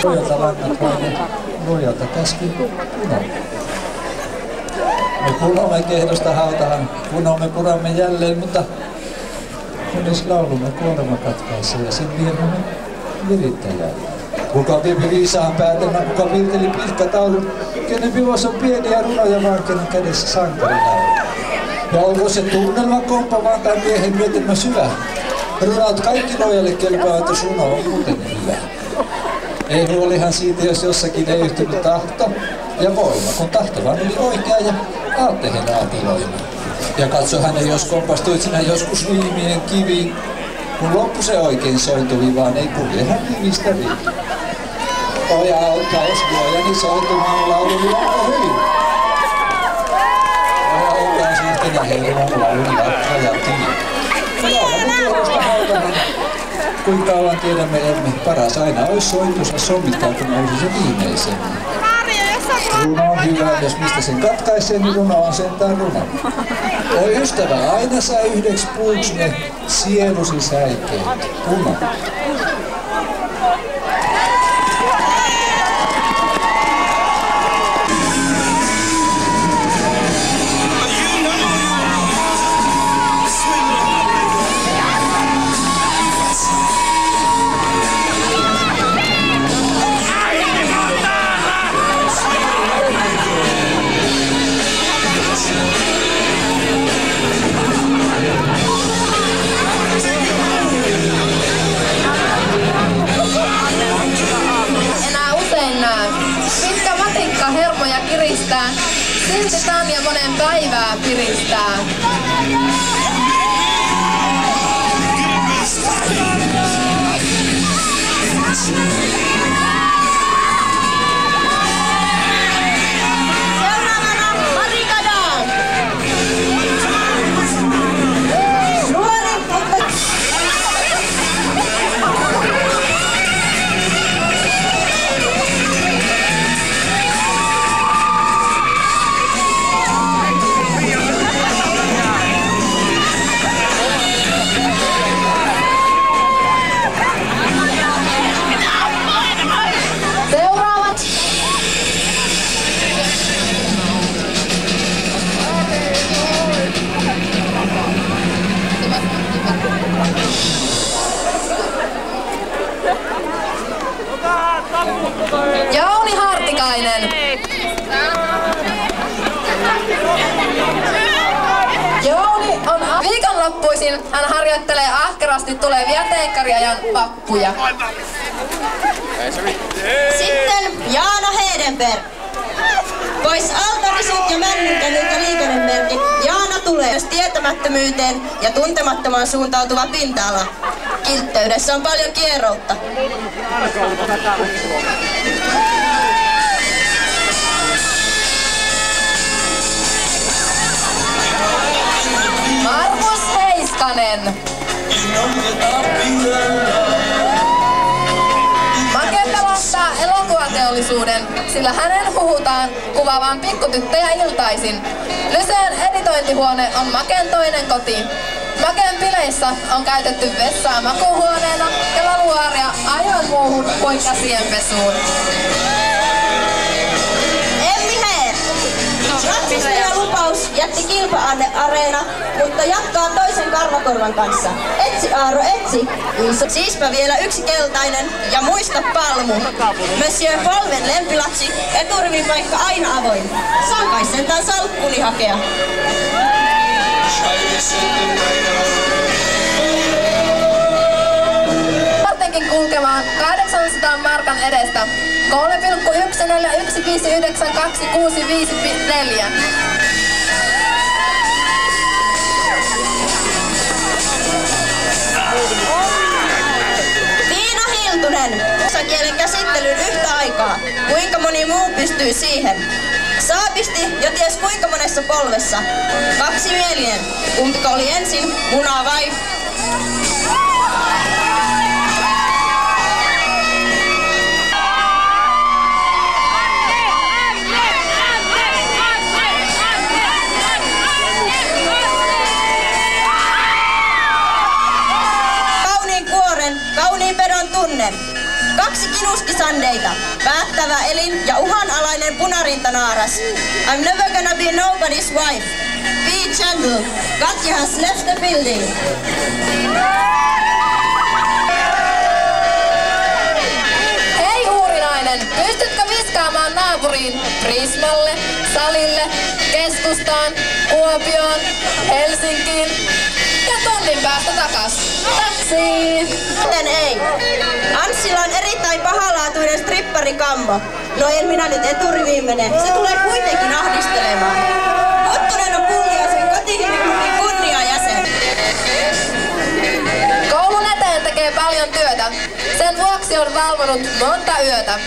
luojalta langat, vaan ne luojalta käsky punoa. Me punomme kehdosta hautahan, punomme puramme jälleen, mutta kunnes laulumme kuorma katkaisee ja sen vieraamme virittäjää. Kuka viime viisaan päätelmä, kuka virteli pilkkataulun, kenen pivos on pieniä runoja, vaan kenen kädessä sankarinaulu. Ja onko se tunnelma komppa vaan tai miehen mietelmä syvä? Runaut kaikki nojalle kelpaavat, jos runo on muuten hyvä. Ei huolihan siitä, jos jossakin ei yhtynyt tahto ja voima, kun tahto vaan oli oikea ja aattehen aateloima. Ja katso hänen, jos kompastuit sinä joskus viimien kiviin, kun loppu se oikein sointui, vaan ei kulje hän rivistä riviin. Poja auttaa osluojani sointumaan laulun loppu hyvin. Poja auttaa sitten ja herran laulun jatkaa ja tiin. Laulamme kehdosta hautahan. Kuinka kauan tiedämme emme, paras aina ois sointussa sommittaa, kun olisi se viimeisemmin. Runo on hyvä, jos mistä sen katkaisee, niin runo on sentään runo. Oi ystävä, aina sä yhdeks puuks ne sielusi säikeet. Runo. Hermoja kiristää, silti tamia monen päivää piristää. Jouni Hartikainen. Jouni on viikonloppuisin. Hän harjoittelee ahkerasti tulevia teekkariajan pappuja. Sitten Jaana Hedenberg. Pois altariset ja männynkälyt ja liikennemerkit. Jaana tulee myös tietämättömyyteen ja tuntemattomaan suuntautuva pinta-ala. Kiltteydessä on paljon kierroutta. Markus Heiskanen. Make pelastaa elokuvateollisuuden, sillä hänen huhutaan kuvaavan pikkutyttöjä iltaisin. Lyseen editointihuone on Maken toinen koti. Maken bileissä on käytetty vessaa makuuhuoneena ja laluaaria aivan muuhun kuin käsienpesuun. Emmi Heer. Ratsastaja Lupaus jätti kilpa-areena, mutta jatkaa toisen karvakorvan kanssa. Etsi Aaro, etsi. Siispä vielä yksi keltainen ja muista palmu. Monsieur Polven lempilapsi, eturivin paikka aina avoin. Saan kai sentään salkkuni hakea. Vartenkin kulkemaan 800 markan edestä 3,141592654. Tiina Hiltunen. Kielen käsittelyyn yhtä aikaa. Kuinka moni muu pystyy siihen? Saapisti jo ties kuinka monessa polvessa. Kaksimielinen. Kumpiko oli ensin, muna vai? Kauniin kuoren, kauniin pedon tunnen. 2 kinuskisandeita, päättävä elin ja uhanalainen punarintanaaras. I'm never gonna be nobody's wife. Be gentle. Katja has left the building. Hei uurinainen, pystytkö viskaamaan naapuriin Prismalle, Salille, Keskustaan, Kuopioon, Helsinkiin ja tunnin päästä takas? Taksiin! Miten ei? Anssilla on erittäin pahalaatuinen stripparikammo. No en minä nyt eturiviin mene. Se tulee kuitenkin ahdistelemaan. Huttunen on Pulliaisen kotihyvinvoinnin kunniajäsen. Koulun eteen tekee paljon työtä. Sen vuoksi on valvonut monta yötä.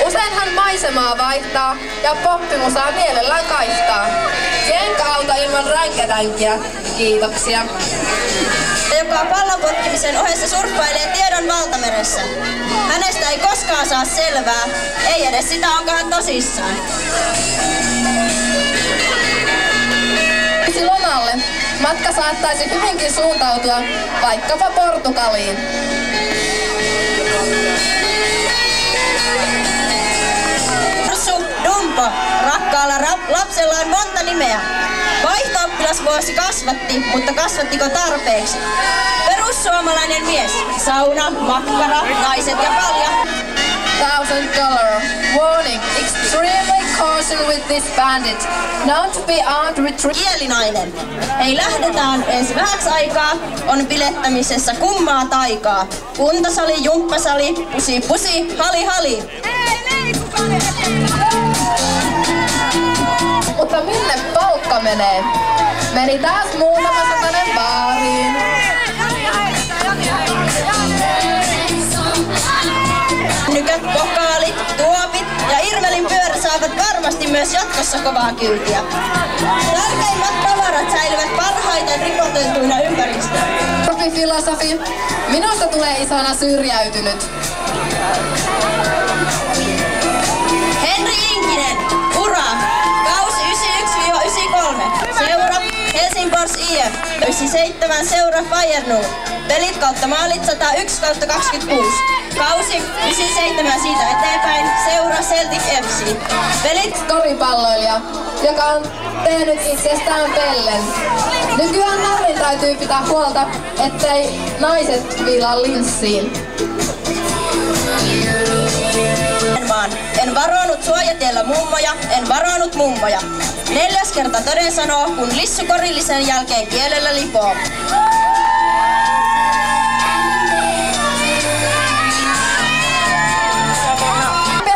Useinhan maisemaa vaihtaa ja poppimusaa mielellään kaihtaa. Kenkä-auto ilman ränkätänkiä. Kiitoksia. Joka pallonpotkimisen ohessa surffailee tiedon valtameressä. Hänestä ei koskaan saa selvää, ei edes sitä onko hän tosissaan. Lomalle matka saattaisi hyvinkin suuntautua vaikkapa Portugaliin. Dumpo, rakkaalla lapsella on monta nimeä. Vaihto-oppilasvuosi kasvatti, mutta kasvattiko tarpeeksi? Perussuomalainen mies, sauna, makkara, naiset ja kalja. $1,000. Warning, extremely caution with this bandit. Known to be armed with Kielinainen. Ei lähdetään edes vähäksi aikaa, on bilettämisessä kummaa taikaa. Kuntosali, jumppasali, pusi pusi, hali hali. Mutta minne palkka menee? Meni taas muutama satanen baariin. Nykät, pokaalit, tuopit ja Irmelin pyörä saavat varmasti myös jatkossa kovaa kyytiä. Tärkeimmät tavarat säilyvät parhaiten ripoteltuina ympäristöön. Filosofi. Minusta tulee isona syrjäytynyt. Henri Inkinen, ura, kausi 91-93, seura Helsingfors IF, 97 seura Feyenoord, pelit kautta maalit 101/26, kausi 97 siitä eteenpäin, seura Celtic FC, pelit Koripalloilija, joka on tehnyt itsestään pellen. Nykyään narin täytyy pitää huolta, ettei naiset viilaa linssiin. En varonut suojatiellä mummoja, en varonut mummoja. 4. kerta toden sanoo, kun lissu korillisen jälkeen kielellä lipoo.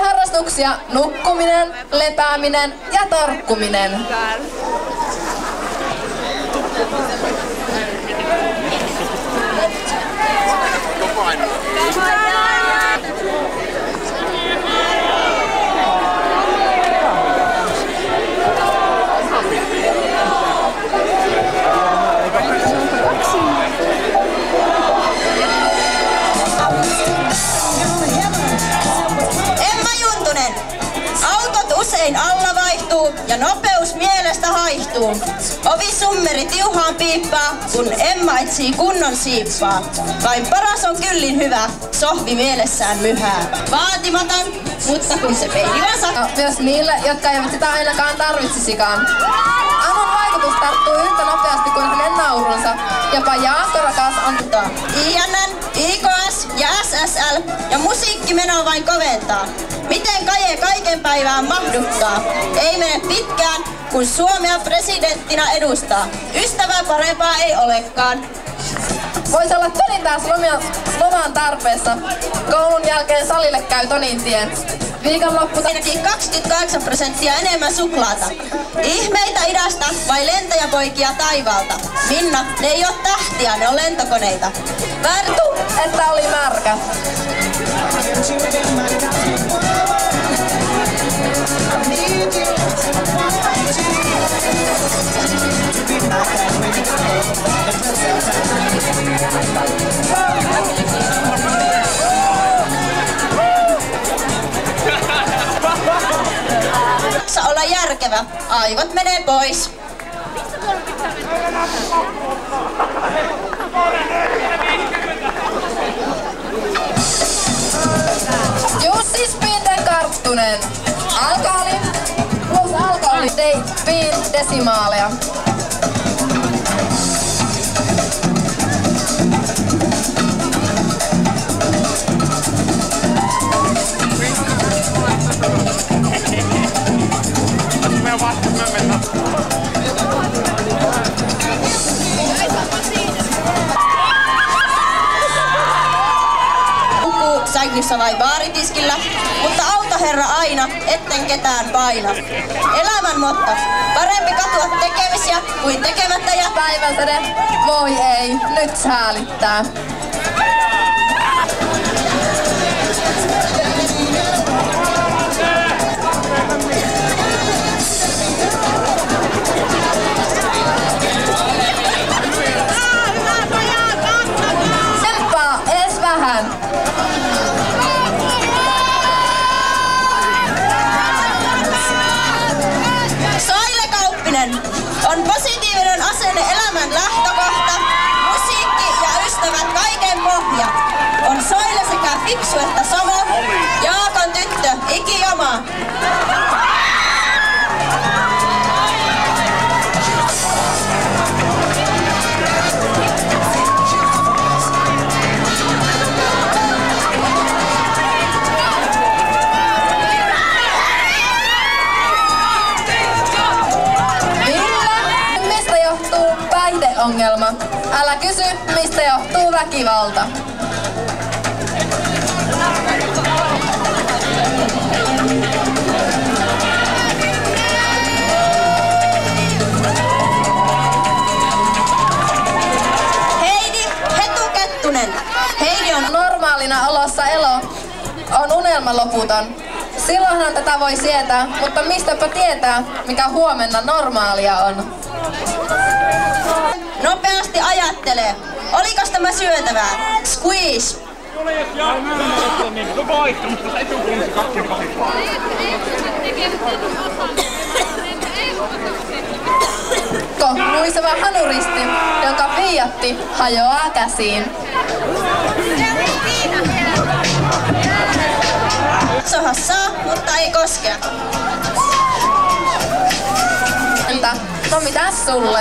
Harrastuksia, nukkuminen, lepääminen ja torkkuminen. Usein alla vaihtuu ja nopeus mielestä haihtuu. Ovisummeri tiuhaan piippaa, kun Emma etsii kunnon siippaa. Vain paras on kyllin hyvä, sohvi mielessään myhää. Vaatimaton, mutta kun se peilillä saa. Myös niille, jotka eivät sitä ainakaan tarvitsisikaan. Anon vaikutus tarttuu yhtä nopeasti kuin hänen naurunsa. Jopa Jaakko rakas antaa. INN, IKS ja SSL ja musiikkimeno vain koventaa. Miten Kaje kaiken päivään mahduttaa? Ei mene pitkään, kun Suomea presidenttinä edustaa. Ystävää parempaa ei olekaan. Voisi olla Tonin taas lomaan tarpeessa. Koulun jälkeen salille käy Tonin tien. Viikonloppu ainakin 28% enemmän suklaata. Ihmeitä idästä vai lentäjäpoikia taivaalta? Minna, ne ei oo tähtiä, ne on lentokoneita. Värtu, että oli märkä. Saa olla järkevä, aivot menee pois. Kettunen. Alkoholi plus alkoholi desimaaleja. Sängyssä vai baaritiskillä, mutta auta herra aina, etten ketään paina. Elämän motto, parempi katua tekemisiä kuin tekemättä ja Päivänsäde, voi ei, nyt säälittää. Semppaa, ees vähän. On positiivinen asenne elämän lähtökohta, musiikki ja ystävät kaiken pohja. On Soile sekä fiksu että samo, Jaakon tyttö, ikijoma. Ongelma. Älä kysy, mistä johtuu väkivalta. Heidi Hetu Kettunen. Heidi on normaalina olossa elo on unelma loputon. Silloinhan tätä voi sietää, mutta mistäpä tietää, mikä huomenna normaalia on. Nopeasti ajattelee. Olikos tämä syötävää? Squeeze. Luiseva hanuristi, jonka Fiatti hajoaa käsiin. Soha saa, mutta ei koskea. Entä? No mitäs sulle?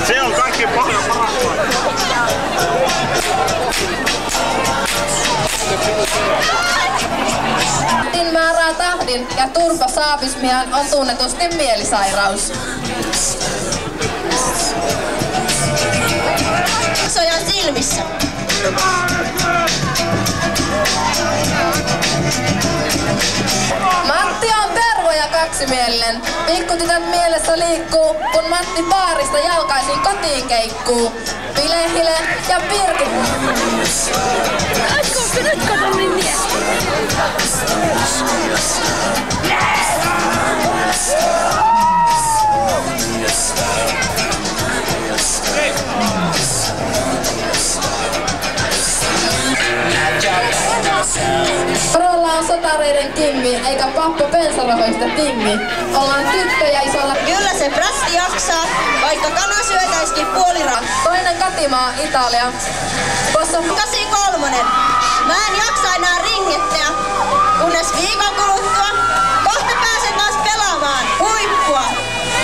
Se on kaikki paha. Määrää tahdin ja turbosaapismiaan on tunnetusti mielisairaus. Sojan silmissä. Matti on pervo ja kaksimielinen. Pikkutytön mielessä liikkuu, kun Matti baarista jalkaisin kotiin keikkuu. Bilehile ja Pirkki. Nyt kato niin mies. Porolla on sotareiden kimmi, eikä pappo bensarahoista tingi. Ollaan tyttöjä isolla. Kyllä se prästi jaksaa, vaikka kana syötäisikin puoliraan. Toinen katimaa Italia. Tuossa 83. Mä en jaksa enää ringetteä, kunnes viikon kuluttua kohta pääsen taas pelaamaan huippua.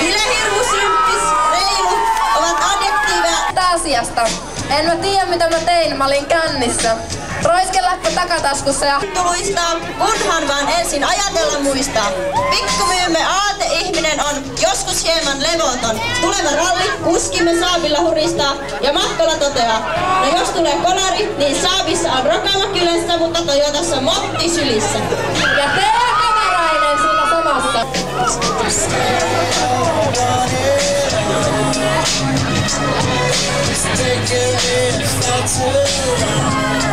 Bilehirmu, symppis, reilu ovat adjektiiveja. asiasta. En mä tiedä mitä mä tein, mä olin kännissä. Roiskeläppä takataskussa ja Tuluistaa, kunhan vaan ensin ajatella muistaa. Pikkumyymme aateihminen on joskus hieman levoton. Tuleva ralli, kuskimme saavilla huristaa ja matkalla toteaa. No jos tulee kolari, niin saavissa on rokama kylässä, mutta Toyotassa motti sylissä. ja tee kamerainen siinä samassa.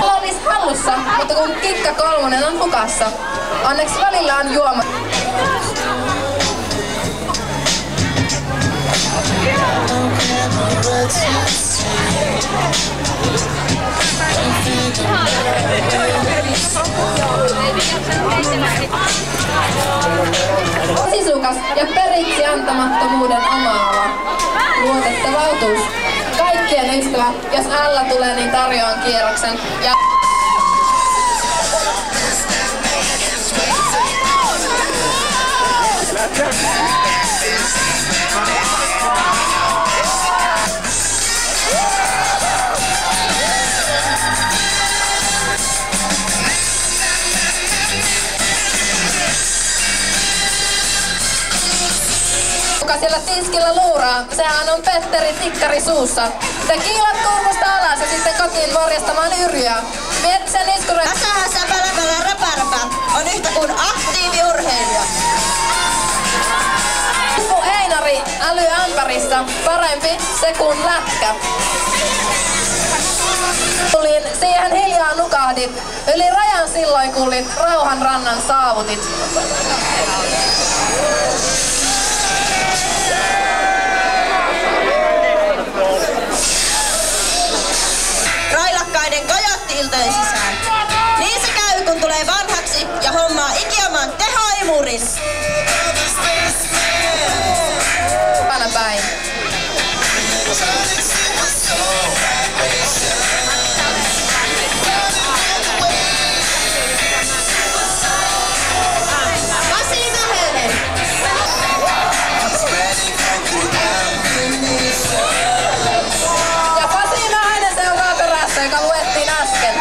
Olis hallussa, mutta kun Kikka kolmonen on hukassa. Onneksi välillä on juoma. Sisukas ja periksi antamattomuuden omaava. Luotettavautus. Kaikkien yhteinen ystävä. Jos Ällä tulee, niin tarjoan kierroksen. Ja kuka siellä tiskillä luuraa, sehän on Petteri tikkari suussa. Te kiilat kurkusta alas ja sitten kotiin morjastamaan yrjyä. Mietti sen iskure... Häsähäsä pälä räpärpä on yhtä kuin aktiiviurheilija. Einari älyämpärissä, parempi se kuin lätkä. Tulin, siihen hiljaa nukahdit, yli rajan silloin kuulit, rauhan rannan saavutit. Railakkaiden kajatti iltojen sisään. Niin se käy, kun tulee vanhaksi ja hommaa ikiaman tehoimurin. Päin. Pasi Vähänen. Ja Pasi Vähänen seuraa perässä, joka luettiin äsken.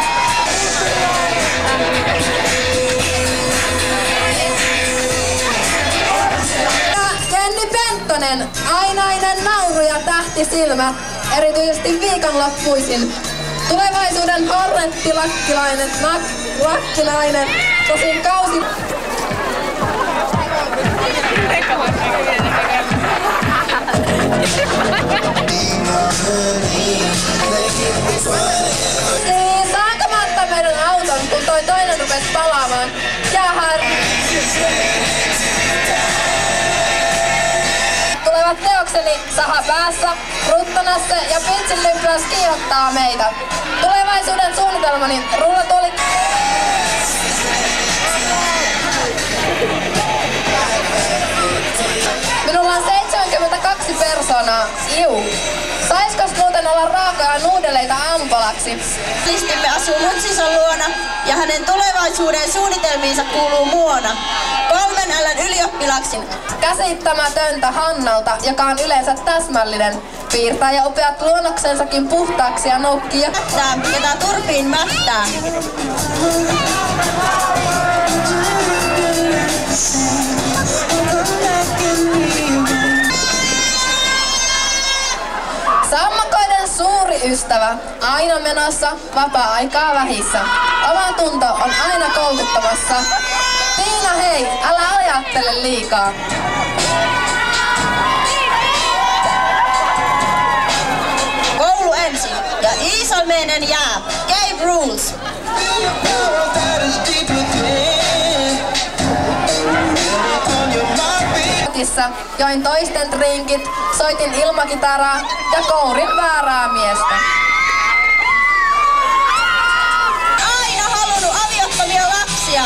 Ainainen nauru ja tähtisilmä, erityisesti viikonloppuisin. Tulevaisuuden hornettilakkilainen, tosin kausi... Saanko mä ottaa meidän auton, kun toi toinen rupes palaamaan? Jaha. Tulevat teokseni Saha päässä, Ruttonasse ja Pitsin lympyäs kiihottaa meitä. Tulevaisuuden suunnitelmani rullatuoli... Minulla on 72 persoonaa. Iu. Saiskos muuten olla raakoja nuudeleita ampalaksi? Listimme asuu mutsinsa luona ja hänen tulevaisuuden suunnitelmiinsa kuuluu muona. 3 L:n ylioppilaksi. Käsittämätöntä Hannalta, joka on yleensä täsmällinen. Piirtää ja upeat luonnoksensakin puhtaaksi ja noukkii ja... Jota turpiin mättää. Sammakoiden suuri ystävä, aina menossa, vapaa-aikaa vähissä. Oma tunto on aina koukuttamassa. Tiina hei, älä ajattele liikaa. Koulu ensin ja Iisalmeinen jää. Game rules. Join toisten drinkit, soitin ilmakitaraa ja kourin väärää miestä. Aina halunnut aviottomia lapsia.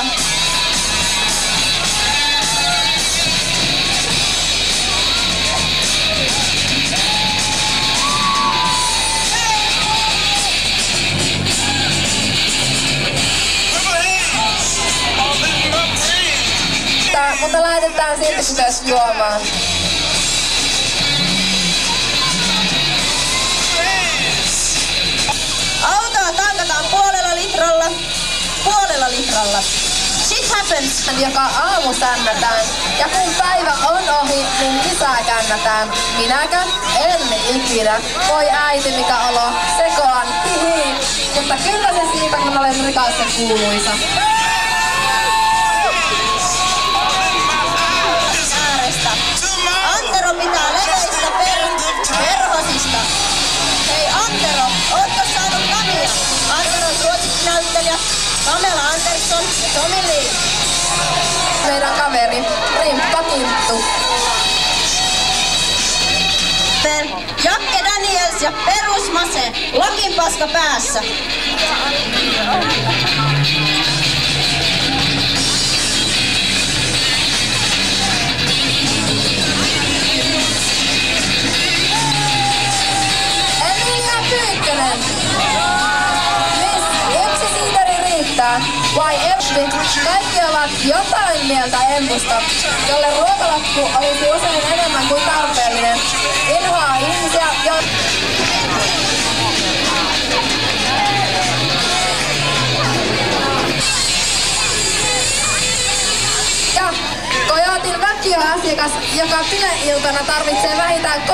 Mutta laitetaan silti myös juomaan. Autoa tankataan puolella litralla. Shit happens. Joka aamu sännätään. Ja kun päivä on ohi, niin lisää kännätään. Minäkö? En ikinä. Voi äiti mikä olo. Sekoan. Hihi. Mutta kyllä se siitä kun olen rikas ja kuuluisa. Antero pitää leveistä perhosista. Hei Antero, ootko saanut kamia? Antero on suosikkinäyttelijä Pamela Andersson ja Tommy Lee. Meidän kaveri, Rimppa Kinttu. Jakke Daniels ja Perusmase, lakinpaska päässä. Emilia vai Eppi, kaikki ovat jotain mieltä empusta, jolle ruokalappu olisi usein enemmän kuin tarpeellinen. Inhoaa ihmisiä, ja Kojotin vakioasiakas, joka bileiltana tarvitsee vähintään 3-5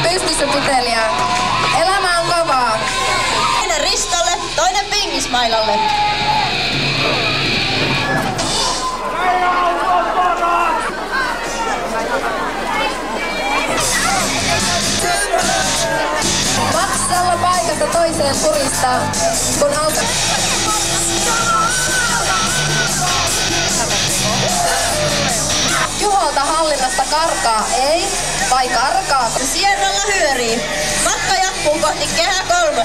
pystyssä pitelijää. Elämä on kovaa. Toinen Ristolle, toinen Pingismailalle. Maksalla paikasta toiseen puristaa, kun auto... Juholta hallinnasta karkaa, ei? Vai karkaa? Sierralla hyörii. Matka jatkuu kohti Kehä 3.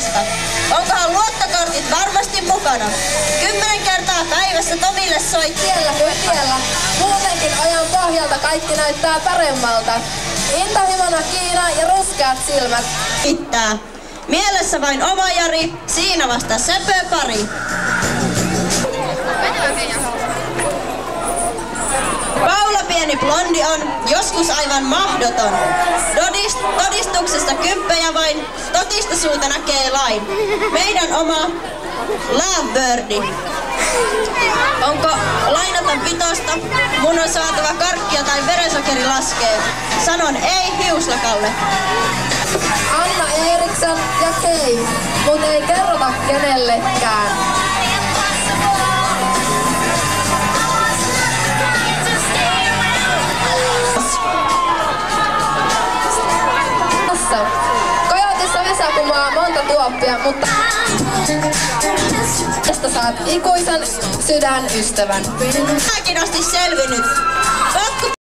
Onkohan luottokortit varmasti mukana? 10 kertaa päivässä Tomille soi. Tiellä kuin tiellä. Muutenkin ajan pohjalta kaikki näyttää paremmalta. Intohimona Kiina ja ruskeat silmät. Pitää. Mielessä vain oma Jari, siinä vasta söpö pari. Paula pieni blondi on joskus aivan mahdoton. Todistuksesta 10 vain, totista suuta näkee lain. Meidän oma Lovebirdi. Onko lainaton vitosta? Mun on saatava karkkia tai verensokeri laskee. Sanon ei hiuslakalle. Anna Eriksson ja Kei, mut ei kerrota kenellekään. Kojotissa Vesa kumoaa monta tuoppia, mutta tästä saat ikuisen sydänystävän. Minäkin asti selvinnyt.